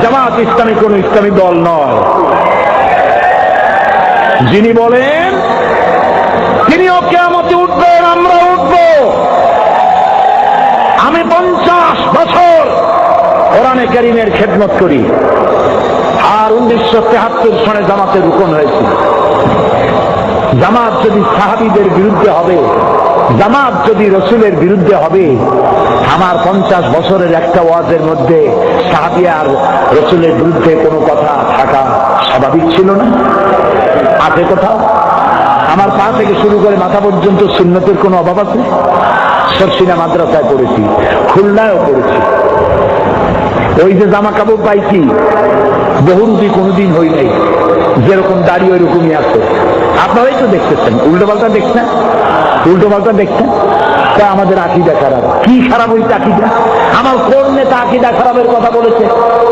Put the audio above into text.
জামাত ইসলামী কোন ইসলামী দল নয়। যিনি বলেন তিনিও কিয়ামতে উঠবেন, আমরা উঠব। আমি 50 বছর কোরআনে কারীমের খেদমত করি, আর 1973 সনে জামাতের রুকন হয়েছি। জামাত যদি সাহাবীদের বিরুদ্ধে হবে, জামাত যদি রসুলের বিরুদ্ধে হবে, আমার 50 বছরের একটা ওয়াজের মধ্যে সাহাবী আর রসুলের বিরুদ্ধে কোনো কথা থাকা স্বাভাবিক ছিল না? আছে কোথাও? আমার পা থেকে শুরু করে মাথা পর্যন্ত সুন্নতের কোনো অভাব আছে? সরসিনা মাদ্রাসায় পড়েছি, খুলনায়ও পড়েছি। ওই যে জামা কাপড় পাইছি বহুরূপী কোনোদিন হই নাই, যেরকম দাড়ি ওই রকমই আছে। আপনারাই তো দেখতেছেন, উল্টো পাল্টা দেখছেন, উল্টো পাল্টা দেখছেন। তা আমাদের আকীদা খারাপ। কি খারাপ হইছে আকীদা? আমার কোন নেতা আকীদা খারাপের কথা বলেছে?